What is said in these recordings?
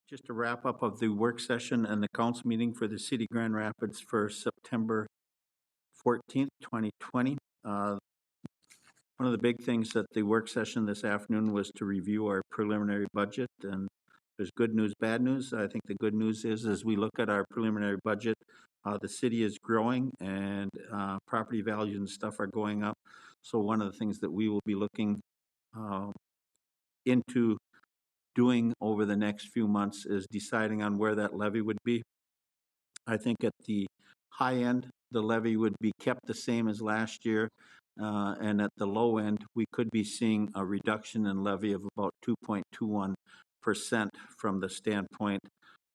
Just a wrap up of the work session and the council meeting for the City of Grand Rapids for September 14th, 2020. One of the big things at the work session this afternoon was to review our preliminary budget, and there's good news, bad news. I think the good news is as we look at our preliminary budget, the city is growing and property values and stuff are going up. So one of the things that we will be looking into doing over the next few months is deciding on where that levy would be. I think at the high end, the levy would be kept the same as last year, and at the low end, we could be seeing a reduction in levy of about 2.21% from the standpoint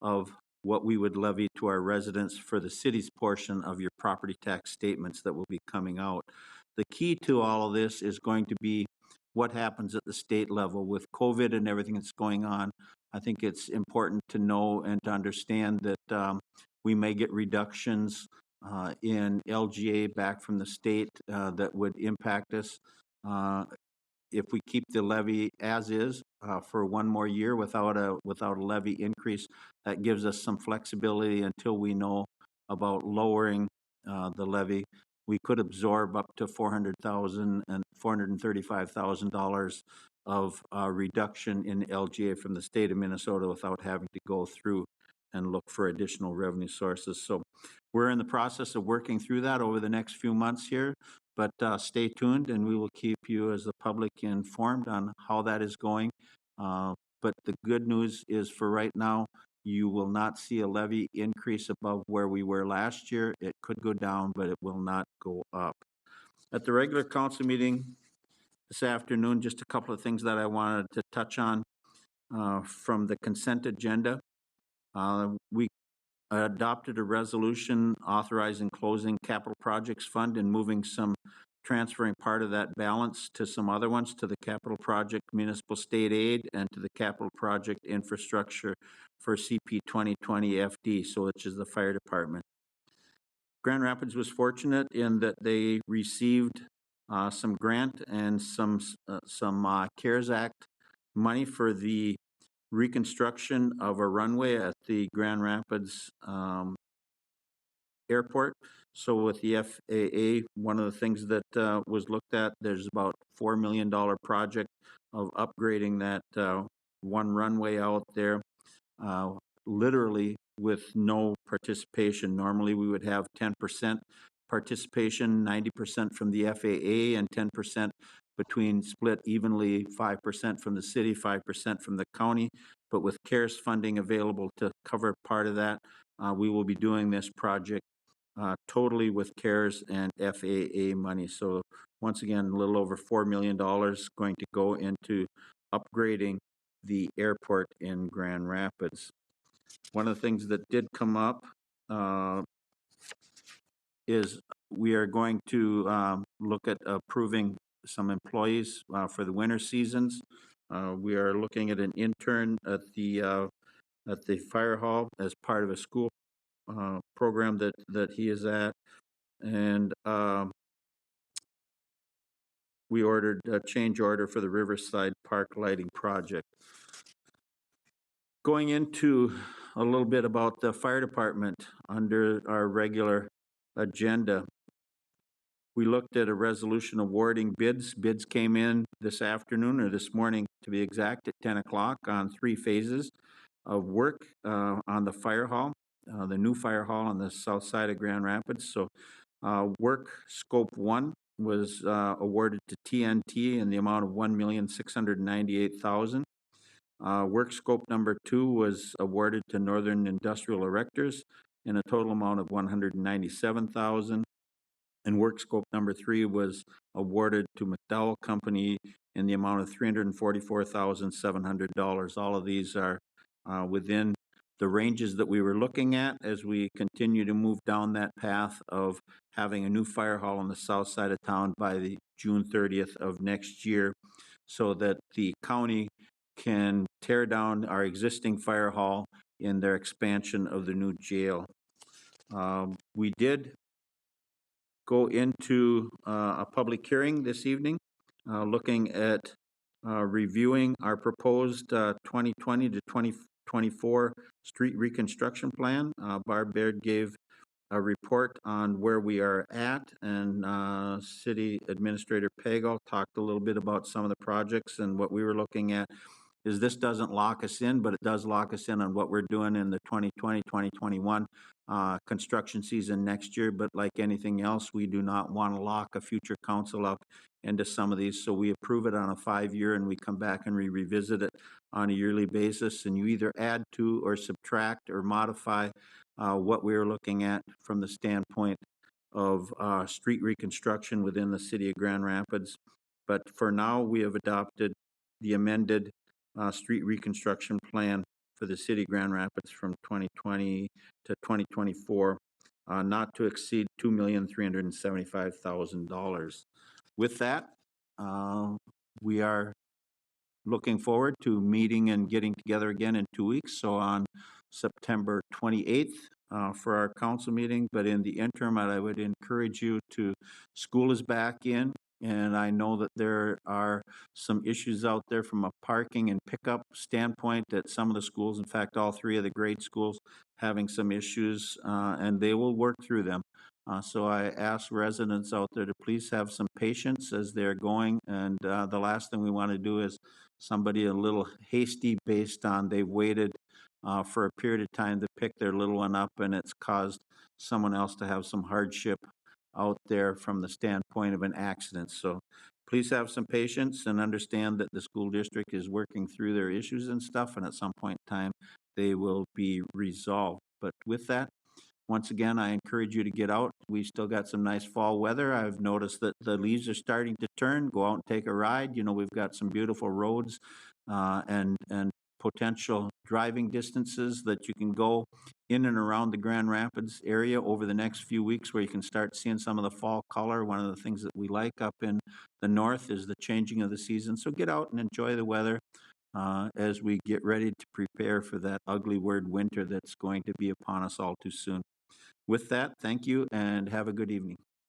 of what we would levy to our residents for the city's portion of your property tax statements that will be coming out. The key to all of this is going to be what happens at the state level with COVID and everything that's going on. I think it's important to know and to understand that we may get reductions in LGA back from the state that would impact us. If we keep the levy as is for one more year without a levy increase, that gives us some flexibility until we know about lowering the levy. We could absorb up to $400,000 and $435,000 of reduction in LGA from the state of Minnesota without having to go through and look for additional revenue sources. So we're in the process of working through that over the next few months here, but stay tuned and we will keep you as the public informed on how that is going. But the good news is for right now, you will not see a levy increase above where we were last year. It could go down, but it will not go up. At the regular council meeting this afternoon, just a couple of things that I wanted to touch on from the consent agenda. We adopted a resolution authorizing closing capital projects fund and transferring part of that balance to some other ones, to the capital project municipal state aid and to the capital project infrastructure for CP 2020 FD, so which is the fire department. Grand Rapids was fortunate in that they received some grant and some CARES Act money for the reconstruction of a runway at the Grand Rapids airport. So with the FAA, one of the things that was looked at, there's about $4 million project of upgrading that one runway out there, literally with no participation. Normally we would have 10% participation, 90% from the FAA and 10% between split evenly, 5% from the city, 5% from the county. But with CARES funding available to cover part of that, we will be doing this project totally with CARES and FAA money. So once again, a little over $4 million going to go into upgrading the airport in Grand Rapids. One of the things that did come up is we are going to look at approving some employees for the winter seasons. We are looking at an intern at the fire hall as part of a school program that he is at, and we ordered a change order for the Riverside Park lighting project. Going into a little bit about the fire department under our regular agenda, we looked at a resolution awarding bids. Bids came in this afternoon, or this morning to be exact, at 10 o'clock on 3 phases of work on the fire hall, the new fire hall on the south side of Grand Rapids. So work scope 1 was awarded to TNT in the amount of $1,698,000. Work scope number 2 was awarded to Northern Industrial Erectors in a total amount of $197,000. And work scope number 3 was awarded to McDowell Company in the amount of $344,700. All of these are within the ranges that we were looking at as we continue to move down that path of having a new fire hall on the south side of town by the June 30th of next year, so that the county can tear down our existing fire hall in their expansion of the new jail. We did go into a public hearing this evening, looking at reviewing our proposed 2020 to 20 24 street reconstruction plan. Barb Baird gave a report on where we are at, and City Administrator Pagel talked a little bit about some of the projects, and what we were looking at is this doesn't lock us in, but it does lock us in on what we're doing in the 2020-2021 construction season next year. But like anything else, we do not want to lock a future council up into some of these. So we approve it on a 5-year, and we come back and we revisit it on a yearly basis. And you either add to or subtract or modify what we're looking at from the standpoint of street reconstruction within the city of Grand Rapids. But for now, we have adopted the amended street reconstruction plan for the city of Grand Rapids from 2020 to 2024, not to exceed $2,375,000. With that, we are looking forward to meeting and getting together again in 2 weeks. So on September 28th for our council meeting. But in the interim, I would encourage you to, school is back in, and I know that there are some issues out there from a parking and pickup standpoint at some of the schools. In fact, all 3 of the grade schools having some issues, and they will work through them. So I ask residents out there to please have some patience as they're going. And the last thing we want to do is somebody a little hasty based on they've waited for a period of time to pick their little one up, and it's caused someone else to have some hardship out there from the standpoint of an accident. So please have some patience and understand that the school district is working through their issues and stuff, and at some point in time, they will be resolved. But with that, once again, I encourage you to get out. We still got some nice fall weather. I've noticed that the leaves are starting to turn. Go out and take a ride. You know, we've got some beautiful roads and potential driving distances that you can go in and around the Grand Rapids area over the next few weeks, where you can start seeing some of the fall color. One of the things that we like up in the north is the changing of the season. So get out and enjoy the weather as we get ready to prepare for that ugly word winter that's going to be upon us all too soon. With that, thank you and have a good evening.